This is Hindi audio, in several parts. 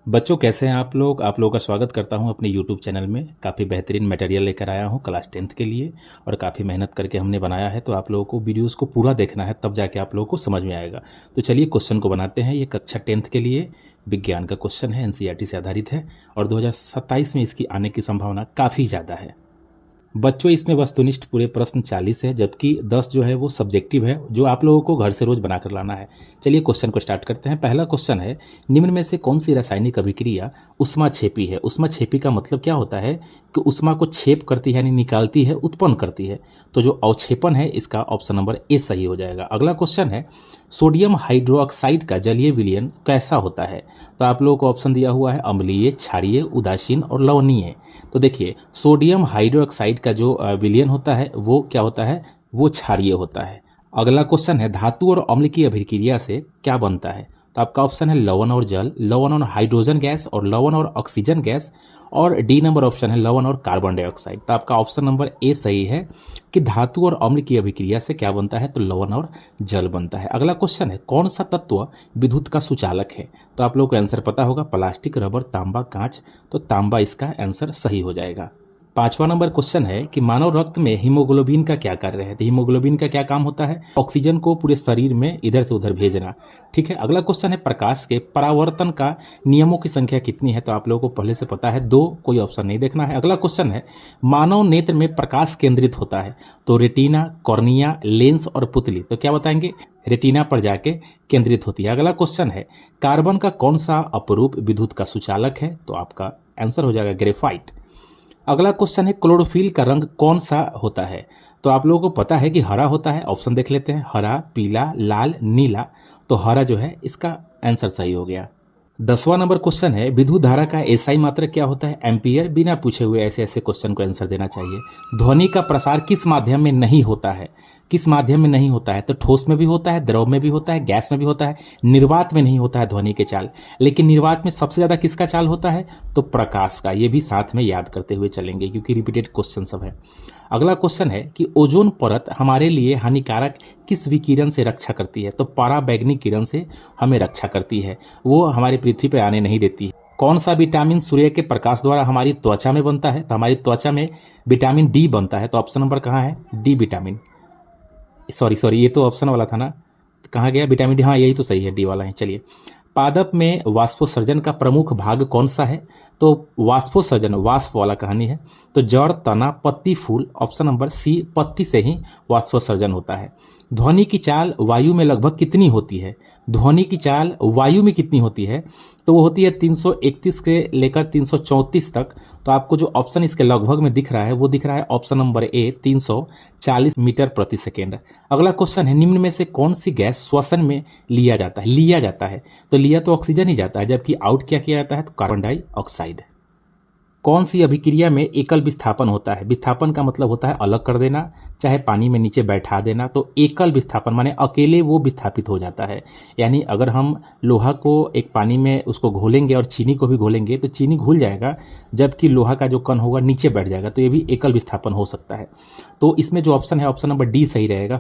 बच्चों कैसे हैं आप लोग। आप लोगों का स्वागत करता हूं अपने YouTube चैनल में। काफ़ी बेहतरीन मटेरियल लेकर आया हूं क्लास 10th के लिए और काफ़ी मेहनत करके हमने बनाया है। तो आप लोगों को वीडियोस को पूरा देखना है, तब जाके आप लोगों को समझ में आएगा। तो चलिए क्वेश्चन को बनाते हैं। ये कक्षा 10th के लिए विज्ञान का क्वेश्चन है, NCERT से आधारित है और 2027 में इसकी आने की संभावना काफ़ी ज़्यादा है। बच्चों इसमें वस्तुनिष्ठ पूरे प्रश्न 40 है, जबकि 10 जो है वो सब्जेक्टिव है, जो आप लोगों को घर से रोज बनाकर लाना है। चलिए क्वेश्चन को स्टार्ट करते हैं। पहला क्वेश्चन है, निम्न में से कौन सी रासायनिक अभिक्रिया उष्माक्षेपी है। उष्माक्षेपी का मतलब क्या होता है कि उष्मा को छेप करती है, यानी निकालती है, उत्पन्न करती है। तो जो अवक्षेपण है इसका ऑप्शन नंबर ए सही हो जाएगा। अगला क्वेश्चन है, सोडियम हाइड्रोक्साइड का जलीय विलयन कैसा होता है। तो आप लोगों को ऑप्शन दिया हुआ है अम्लीय, क्षारीय, उदासीन और लवणीय। तो देखिए सोडियम हाइड्रोक्साइड का जो विलयन होता है वो क्या होता है, वो क्षारीय होता है। अगला क्वेश्चन है, धातु और अम्ल की अभिक्रिया से क्या बनता है। तो आपका ऑप्शन है लवण और जल, लवण और हाइड्रोजन गैस और लवण और ऑक्सीजन गैस, और डी नंबर ऑप्शन है लवण और कार्बन डाइऑक्साइड। तो आपका ऑप्शन नंबर ए सही है कि धातु और अम्ल की अभिक्रिया से क्या बनता है, तो लवण और जल बनता है। अगला क्वेश्चन है, कौन सा तत्व विद्युत का सुचालक है। तो आप लोगों को आंसर पता होगा, प्लास्टिक, रबर, तांबा, कांच। तो तांबा इसका आंसर सही हो जाएगा। पांचवा नंबर क्वेश्चन है कि मानव रक्त में हीमोग्लोबिन का क्या कार्य है। तो हीमोग्लोबिन का क्या काम होता है, ऑक्सीजन को पूरे शरीर में इधर से उधर भेजना। ठीक है। अगला क्वेश्चन है, प्रकाश के परावर्तन का नियमों की संख्या कितनी है। तो आप लोगों को पहले से पता है, दो, कोई ऑप्शन नहीं देखना है। अगला क्वेश्चन है, मानव नेत्र में प्रकाश केंद्रित होता है। तो रेटिना, कॉर्निया, लेंस और पुतली। तो क्या बताएंगे, रेटिना पर जाके केंद्रित होती है। अगला क्वेश्चन है, कार्बन का कौन सा अपरूप विद्युत का सुचालक है। तो आपका आंसर हो जाएगा ग्रेफाइट। अगला क्वेश्चन है, क्लोरोफिल का रंग कौन सा होता है। तो आप लोगों को पता है कि हरा होता है। ऑप्शन देख लेते हैं, हरा, पीला, लाल, नीला। तो हरा जो है इसका आंसर सही हो गया। 10वां नंबर क्वेश्चन है, विद्युत धारा का एसआई मात्रक क्या होता है, एम्पियर। बिना पूछे हुए ऐसे ऐसे क्वेश्चन को आंसर देना चाहिए। ध्वनि का प्रसार किस माध्यम में नहीं होता है। किस माध्यम में नहीं होता है, तो ठोस में भी होता है, द्रव में भी होता है, गैस में भी होता है, निर्वात में नहीं होता है ध्वनि के चाल। लेकिन निर्वात में सबसे ज्यादा किसका चाल होता है, तो प्रकाश का। ये भी साथ में याद करते हुए चलेंगे क्योंकि रिपीटेड क्वेश्चन सब है। अगला क्वेश्चन है कि ओजोन परत हमारे लिए हानिकारक किस विकिरण से रक्षा करती है। तो पराबैंगनी किरण से हमें रक्षा करती है, वो हमारी पृथ्वी पर आने नहीं देती है। कौन सा विटामिन सूर्य के प्रकाश द्वारा हमारी त्वचा में बनता है। तो हमारी त्वचा में विटामिन डी बनता है। तो ऑप्शन नंबर कहाँ है, डी विटामिन। सॉरी ये तो ऑप्शन वाला था ना, कहाँ गया विटामिन डी। हाँ यही तो सही है, डी वाला है। चलिए, पादप में वाष्पोत्सर्जन का प्रमुख भाग कौन सा है। तो वाष्पोत्सर्जन वाष्प वाला कहानी है। तो जड़, तना, पत्ती, फूल। ऑप्शन नंबर सी, पत्ती से ही वाष्पोत्सर्जन होता है। ध्वनि की चाल वायु में लगभग कितनी होती है। ध्वनि की चाल वायु में कितनी होती है, तो वो होती है 331 से लेकर 334 तक। तो आपको जो ऑप्शन इसके लगभग में दिख रहा है वो दिख रहा है ऑप्शन नंबर ए, 340 मीटर प्रति सेकेंड। अगला क्वेश्चन है, निम्न में से कौन सी गैस श्वसन में लिया जाता है। तो लिया तो ऑक्सीजन ही जाता है, जबकि आउट क्या किया जाता है, तो कार्बन डाइऑक्साइड। कौन सी अभिक्रिया में एकल विस्थापन होता है। विस्थापन का मतलब होता है अलग कर देना, चाहे पानी में नीचे बैठा देना। तो एकल विस्थापन माने अकेले वो विस्थापित हो जाता है। यानी अगर हम लोहा को एक पानी में उसको घोलेंगे और चीनी को भी घोलेंगे तो चीनी घुल जाएगा, जबकि लोहा का जो कण होगा नीचे बैठ जाएगा। तो ये भी एकल विस्थापन हो सकता है। तो इसमें जो ऑप्शन है, ऑप्शन नंबर डी सही रहेगा।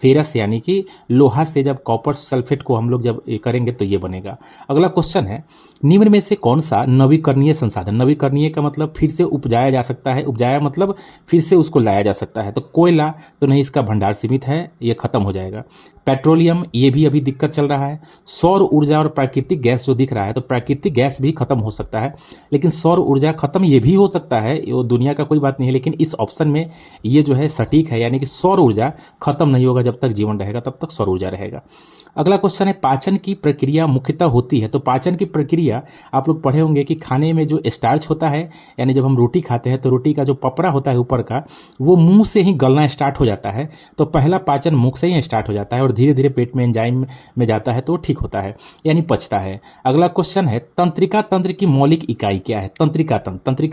फेरस यानी कि लोहा से जब कॉपर सल्फेट को हम लोग जब करेंगे तो ये बनेगा। अगला क्वेश्चन है, निम्न में से कौन सा नवीकरणीय संसाधन। नवीकरणीय का मतलब फिर से उपजाया जा सकता है, उपजाया मतलब फिर से उसको लाया जा सकता है। तो कोयला तो नहीं, इसका भंडार सीमित है, ये खत्म हो जाएगा। पेट्रोलियम, ये भी अभी दिक्कत चल रहा है। सौर ऊर्जा और प्राकृतिक गैस जो दिख रहा है, तो प्राकृतिक गैस भी खत्म हो सकता है, लेकिन सौर ऊर्जा खत्म ये भी हो सकता है, वो दुनिया का कोई बात नहीं है। लेकिन इस ऑप्शन में ये जो है सटीक है, यानी कि सौर ऊर्जा खत्म नहीं होगा। जब तक जीवन रहेगा तब तक सौर ऊर्जा रहेगा। अगला क्वेश्चन है, पाचन की प्रक्रिया मुख्यतः होती है। तो पाचन की प्रक्रिया आप लोग पढ़े होंगे कि खाने में जो स्टार्च होता है, यानी जब हम रोटी खाते हैं तो रोटी का जो पपड़ा होता है ऊपर का, वो मुंह से ही गलना स्टार्ट हो जाता है। तो पहला पाचन मुख से ही स्टार्ट हो जाता है और धीरे धीरे पेट में एंजाइम में जाता है तो ठीक होता है, यानी पचता है। अगला क्वेश्चन है, तंत्रिका तंत्र की मौलिक इकाई क्या है। तंत्रिका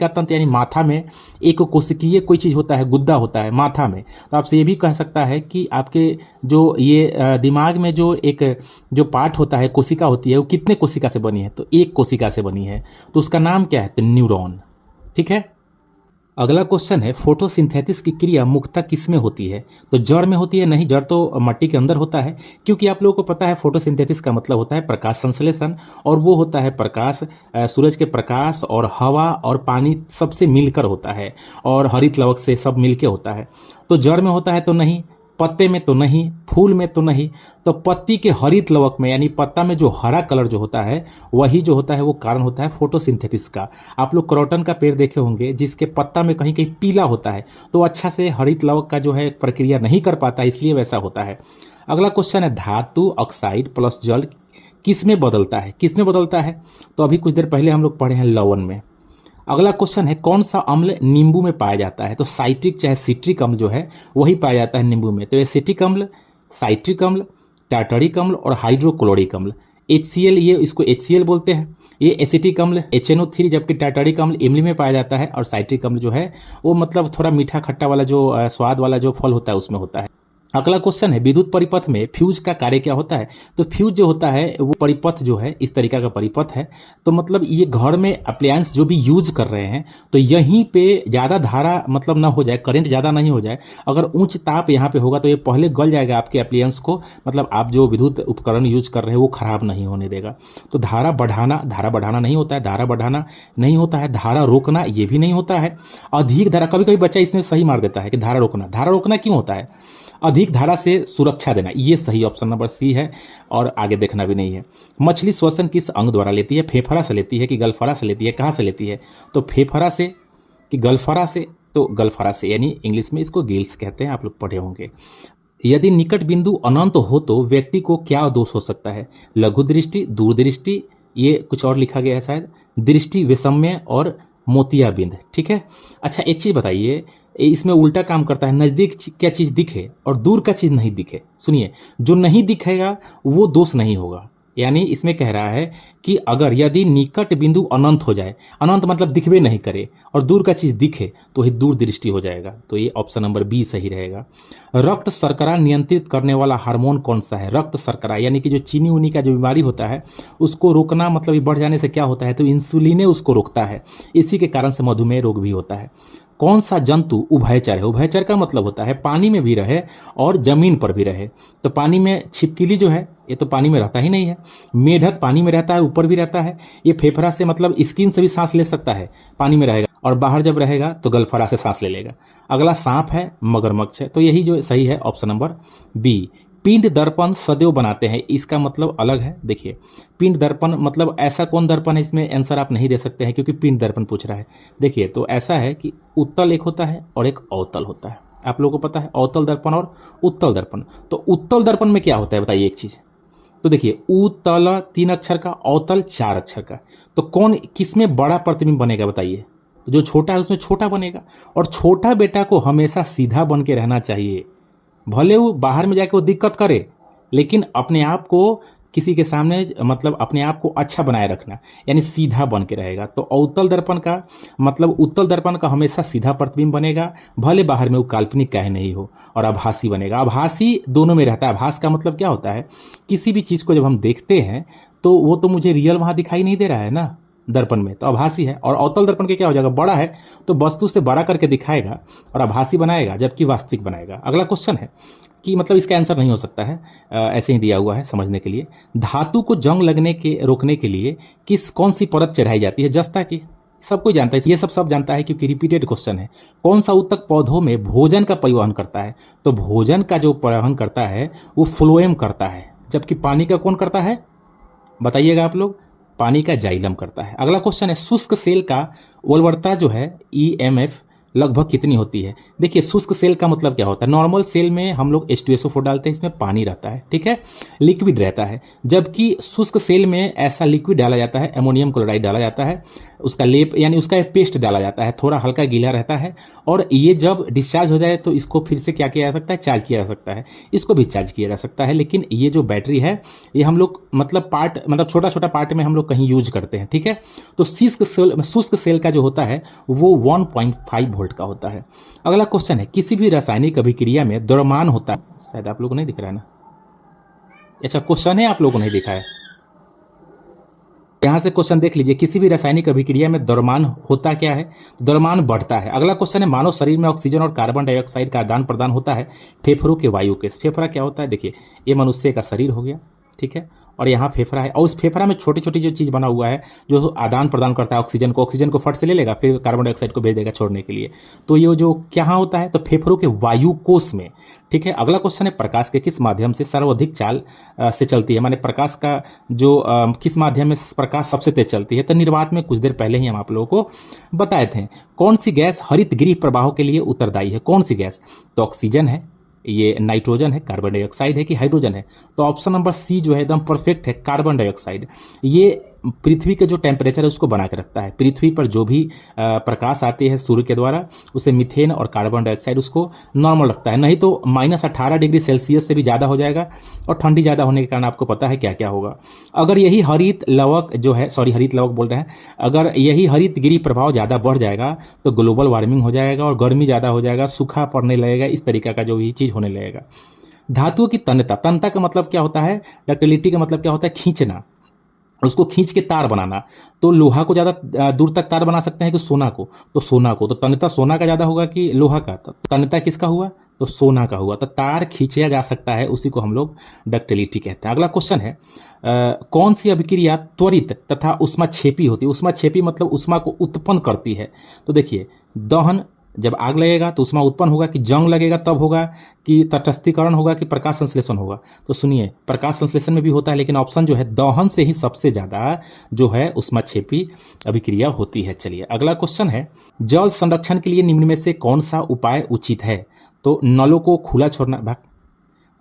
तंत्र यानी माथा में एक कोशिकीय कोई चीज होता है, गुद्दा होता है माथा में। तो आपसे ये भी कह सकता है कि आपके जो ये दिमाग में जो एक जो पार्ट होता है, कोशिका होती है, वो कितने कोशिका से बनी है, तो एक कोशिका से बनी है। तो उसका नाम क्या है, तो न्यूरॉन। ठीक है। अगला क्वेश्चन है, फोटोसिंथेसिस की क्रिया मुख्यतः किस में होती है? तो जड़ में होती है? नहीं, जड़ तो मट्टी के अंदर होता है, क्योंकि आप लोगों को पता है फोटोसिंथेसिस का मतलब होता है प्रकाश संश्लेषण, और वो होता है प्रकाश सूरज के प्रकाश और हवा और पानी सबसे मिलकर होता है, और हरित लवक से सब मिलके होता है। तो जड़ में होता है तो नहीं, पत्ते में तो नहीं, फूल में तो नहीं, तो पत्ती के हरित लवक में यानी पत्ता में जो हरा कलर जो होता है वही जो होता है वो कारण होता है फोटोसिंथेसिस का। आप लोग क्रॉटन का पेड़ देखे होंगे जिसके पत्ता में कहीं कहीं पीला होता है, तो अच्छा से हरित लवक का जो है प्रक्रिया नहीं कर पाता, इसलिए वैसा होता है। अगला क्वेश्चन है, धातु ऑक्साइड प्लस जल किस में बदलता है? किस में बदलता है? तो अभी कुछ देर पहले हम लोग पढ़े हैं लवण में। अगला क्वेश्चन है, कौन सा अम्ल नींबू में पाया जाता है? तो साइट्रिक चाहे सिट्रिक अम्ल जो है वही पाया जाता है नींबू में। तो एसिटिक अम्ल, साइट्रिक अम्ल, टार्टरिक अम्ल और हाइड्रोक्लोरिक अम्ल। HCl, ये इसको HCl बोलते हैं। ये एसिटिक अम्ल HNO3, जबकि टार्टरिक अम्ल इमली में पाया जाता है, और साइट्रिक अम्ल जो है वो मतलब थोड़ा मीठा खट्टा वाला जो स्वाद वाला जो फल होता है उसमें होता है। अगला क्वेश्चन है, विद्युत परिपथ में फ्यूज का कार्य क्या होता है? तो फ्यूज जो होता है वो परिपथ जो है इस तरीका का परिपथ है, तो मतलब ये घर में अप्लायंस जो भी यूज कर रहे हैं तो यहीं पे ज़्यादा धारा मतलब ना हो जाए, करंट ज़्यादा नहीं हो जाए। अगर उच्च ताप यहाँ पे होगा तो ये पहले गल जाएगा आपके अप्लायंस को, मतलब आप जो विद्युत उपकरण यूज कर रहे हैं वो खराब नहीं होने देगा। तो धारा बढ़ाना नहीं होता है, धारा बढ़ाना नहीं होता है, धारा रोकना ये भी नहीं होता है। अधिक धारा, कभी कभी बच्चा इसमें सही मार देता है कि धारा रोकना क्यों होता है? अधिक धारा से सुरक्षा देना, ये सही ऑप्शन नंबर सी है, और आगे देखना भी नहीं है। मछली श्वसन किस अंग द्वारा लेती है? फेफड़ा से लेती है कि गलफरा से लेती है? कहाँ से लेती है? तो फेफड़ा से कि गलफरा से? तो गलफरा से, यानी इंग्लिश में इसको गिल्स कहते हैं, आप लोग पढ़े होंगे। यदि निकट बिंदु अनंत हो तो व्यक्ति को क्या दोष हो सकता है? लघु दृष्टि, दूरदृष्टि, ये कुछ और लिखा गया है शायद, दृष्टि वैषम्य और मोतियाबिंद। ठीक है। अच्छा, एक चीज बताइए, इसमें उल्टा काम करता है, नजदीक क्या चीज दिखे और दूर का चीज नहीं दिखे। सुनिए, जो नहीं दिखेगा वो दोष नहीं होगा, यानी इसमें कह रहा है कि अगर यदि निकट बिंदु अनंत हो जाए, अनंत मतलब दिखबे नहीं करे, और दूर का चीज दिखे तो ही दूर दृष्टि हो जाएगा। तो ये ऑप्शन नंबर बी सही रहेगा। रक्त शर्करा नियंत्रित करने वाला हार्मोन कौन सा है? रक्त शर्करा यानी कि जो चीनी उनी का जो बीमारी होता है उसको रोकना, मतलब ये बढ़ जाने से क्या होता है, तो इंसुलिन उसको रोकता है, इसी के कारण से मधुमेह रोग भी होता है। कौन सा जंतु उभयचर है? उभयचर का मतलब होता है पानी में भी रहे और जमीन पर भी रहे। तो पानी में छिपकली जो है ये तो पानी में रहता ही नहीं है। मेढक पानी में रहता है, ऊपर भी रहता है। ये फेफड़ा से मतलब स्किन से भी सांस ले सकता है, पानी में रहेगा, और बाहर जब रहेगा तो गलफरा से सांस ले लेगा। अगला सांप है, मगरमच्छ है। तो यही जो सही है ऑप्शन नंबर बी। पिंड दर्पण सदैव बनाते हैं, इसका मतलब अलग है। देखिए, पिंड दर्पण मतलब ऐसा कौन दर्पण है, इसमें आंसर आप नहीं दे सकते हैं क्योंकि पिंड दर्पण पूछ रहा है। देखिए, तो ऐसा है कि उत्तल एक होता है और एक अवतल होता है। आप लोगों को पता है अवतल दर्पण और उत्तल दर्पण। तो उत्तल दर्पण में क्या होता है बताइए एक चीज। तो देखिए, उत्तल 3 अक्षर का, अवतल 4 अक्षर का। तो कौन किसमें बड़ा प्रतिबिंब बनेगा बताइए? तो जो छोटा है उसमें छोटा बनेगा, और छोटा बेटा को हमेशा सीधा बन के रहना चाहिए। भले वो बाहर में जाके वो दिक्कत करे, लेकिन अपने आप को किसी के सामने मतलब अपने आप को अच्छा बनाए रखना, यानी सीधा बन के रहेगा। तो अवतल दर्पण का मतलब उत्तल दर्पण का हमेशा सीधा प्रतिबिंब बनेगा, भले बाहर में वो काल्पनिक काहे नहीं हो, और आभासी बनेगा। आभासी दोनों में रहता है। आभास का मतलब क्या होता है, किसी भी चीज को जब हम देखते हैं तो वो तो मुझे रियल वहां दिखाई नहीं दे रहा है ना दर्पण में, तो आभासी है। और अवतल दर्पण के क्या हो जाएगा, बड़ा है तो वस्तु से बड़ा करके दिखाएगा और आभासी बनाएगा, जबकि वास्तविक बनाएगा। अगला क्वेश्चन है कि मतलब इसका आंसर नहीं हो सकता है, ऐसे ही दिया हुआ है समझने के लिए। धातु को जंग लगने के रोकने के लिए कौन सी परत चढ़ाई जाती है? जस्ता की, सब कोई जानता है, ये सब जानता है क्योंकि रिपीटेड क्वेश्चन है। कौन सा ऊतक पौधों में भोजन का परिवहन करता है? तो भोजन का जो परिवहन करता है वो फ्लोएम करता है, जबकि पानी का कौन करता है बताइएगा आप लोग? पानी का जाइलम करता है। अगला क्वेश्चन है, शुष्क सेल का उर्वरता जो है EMF लगभग कितनी होती है? देखिए, शुष्क सेल का मतलब क्या होता है, नॉर्मल सेल में हम लोग H2SO4 डालते हैं, इसमें पानी रहता है, ठीक है, लिक्विड रहता है। जबकि शुष्क सेल में ऐसा लिक्विड डाला जाता है, अमोनियम क्लोराइड डाला जाता है, उसका लेप यानी उसका पेस्ट डाला जाता है, थोड़ा हल्का गीला रहता है, और ये जब डिस्चार्ज हो जाए तो इसको फिर से क्या किया जा सकता है, चार्ज किया जा सकता है, इसको भी चार्ज किया जा सकता है। लेकिन ये जो बैटरी है ये हम लोग मतलब छोटा छोटा पार्ट में हम लोग कहीं यूज करते हैं, ठीक है। तो शुष्क सेल का जो होता है वो 1.5 वोल्ट का होता है। अगला क्वेश्चन है, किसी भी रासायनिक अभिक्रिया में द्रव्यमान होता है, शायद आप लोगों को नहीं दिख रहा है ना, अच्छा क्वेश्चन है आप लोगों को नहीं दिखा है, यहाँ से क्वेश्चन देख लीजिए, किसी भी रासायनिक अभिक्रिया में द्रव्यमान होता क्या है? द्रव्यमान बढ़ता है। अगला क्वेश्चन है, मानव शरीर में ऑक्सीजन और कार्बन डाइऑक्साइड का आदान प्रदान होता है फेफड़ों के वायु के। फेफड़ा क्या होता है? देखिए, ये मनुष्य का शरीर हो गया, ठीक है, और यहाँ फेफड़ा है, और उस फेफड़ा में छोटी छोटी जो चीज़ बना हुआ है जो आदान प्रदान करता है ऑक्सीजन को फट से ले लेगा, फिर कार्बन डाइऑक्साइड को भेज देगा छोड़ने के लिए। तो ये जो क्या होता है? तो फेफड़ों के वायु कोष में, ठीक है। अगला क्वेश्चन है, प्रकाश के किस माध्यम से सर्वाधिक चाल से चलती है? माने प्रकाश का जो किस माध्यम में प्रकाश सबसे तेज चलती है? तो निर्वात में कुछ देर पहले ही हम आप लोगों को बताए थे। कौन सी गैस हरित गृह प्रवाह के लिए उत्तरदायी है? कौन सी गैस? तो ऑक्सीजन है, ये नाइट्रोजन है, कार्बन डाइऑक्साइड है कि हाइड्रोजन है? तो ऑप्शन नंबर सी जो है एकदम परफेक्ट है, कार्बन डाइऑक्साइड। ये पृथ्वी के जो टेम्परेचर है उसको बना के रखता है। पृथ्वी पर जो भी प्रकाश आती है सूर्य के द्वारा, उसे मीथेन और कार्बन डाइऑक्साइड उसको नॉर्मल रखता है, नहीं तो -18 डिग्री सेल्सियस से भी ज़्यादा हो जाएगा, और ठंडी ज़्यादा होने के कारण आपको पता है क्या क्या होगा। अगर यही हरित लवक जो है, हरित लवक बोल रहे हैं, अगर यही हरित गृह प्रभाव ज़्यादा बढ़ जाएगा तो ग्लोबल वार्मिंग हो जाएगा और गर्मी ज़्यादा हो जाएगा, सूखा पड़ने लगेगा, इस तरीका का जो भी चीज़ होने लगेगा। धातुओं की तन्यता, तन्यता का मतलब क्या होता है? डक्टिलिटी का मतलब क्या होता है? खींचना, उसको खींच के तार बनाना। तो लोहा को ज़्यादा दूर तक तार बना सकते हैं कि सोना को? तो सोना को। तो तन्यता सोना का ज़्यादा होगा कि लोहा का? तो तन्यता किसका हुआ? तो सोना का हुआ। तो तार खींचा जा सकता है, उसी को हम लोग डक्टिलिटी कहते हैं। अगला क्वेश्चन है, कौन सी अभिक्रिया त्वरित तथा उष्माक्षेपी होती है? उष्माक्षेपी मतलब उष्मा को उत्पन्न करती है। तो देखिए, दहन, जब आग लगेगा तो उष्मा उत्पन्न होगा, कि जंग लगेगा तब होगा, कि तटस्थीकरण होगा, कि प्रकाश संश्लेषण होगा? तो सुनिए, प्रकाश संश्लेषण में भी होता है, लेकिन ऑप्शन जो है दहन से ही सबसे ज़्यादा जो है उष्माक्षेपी अभिक्रिया होती है। चलिए अगला क्वेश्चन है, जल संरक्षण के लिए निम्न में से कौन सा उपाय उचित है? तो नलों को खुला छोड़ना,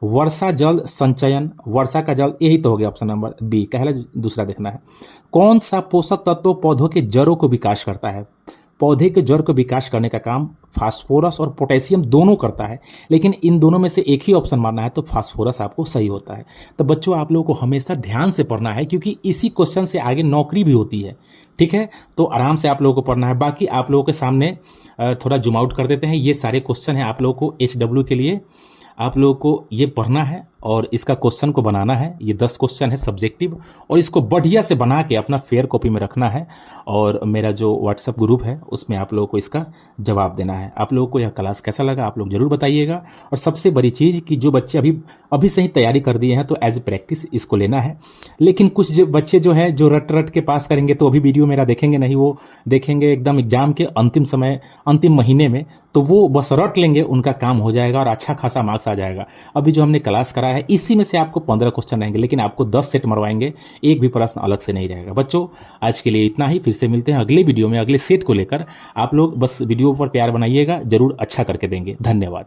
वर्षा जल संचयन, वर्षा का जल, यही तो हो गया ऑप्शन नंबर बी। पहले दूसरा देखना है, कौन सा पोषक तत्व पौधों के जड़ों को विकास करता है? पौधे के जड़ को विकास करने का काम फास्फोरस और पोटेशियम दोनों करता है, लेकिन इन दोनों में से एक ही ऑप्शन मानना है, तो फास्फोरस आपको सही होता है। तो बच्चों, आप लोगों को हमेशा ध्यान से पढ़ना है, क्योंकि इसी क्वेश्चन से आगे नौकरी भी होती है, ठीक है। तो आराम से आप लोगों को पढ़ना है। बाकी आप लोगों के सामने थोड़ा जूम आउट कर देते हैं। ये सारे क्वेश्चन हैं आप लोगों को HW के लिए, आप लोगों को ये पढ़ना है और इसका क्वेश्चन को बनाना है। ये 10 क्वेश्चन है सब्जेक्टिव, और इसको बढ़िया से बना के अपना फेयर कॉपी में रखना है, और मेरा जो व्हाट्सएप ग्रुप है उसमें आप लोगों को इसका जवाब देना है। आप लोगों को यह क्लास कैसा लगा आप लोग जरूर बताइएगा। और सबसे बड़ी चीज़ कि जो बच्चे अभी से ही तैयारी कर दिए हैं तो एज ए प्रैक्टिस इसको लेना है। लेकिन कुछ जो बच्चे जो है जो रट के पास करेंगे तो अभी वीडियो मेरा देखेंगे नहीं, वो देखेंगे एकदम एग्जाम के अंतिम महीने में, तो वो बस रट लेंगे, उनका काम हो जाएगा और अच्छा खासा मार्क्स आ जाएगा। अभी जो हमने क्लास कराया है इसी में से आपको 15 क्वेश्चन आएंगे, लेकिन आपको 10 सेट मरवाएंगे, एक भी प्रश्न अलग से नहीं रहेगा। बच्चों, आज के लिए इतना ही, फिर से मिलते हैं अगले वीडियो में अगले सेट को लेकर। आप लोग बस वीडियो पर प्यार बनाइएगा, जरूर अच्छा करके देंगे। धन्यवाद।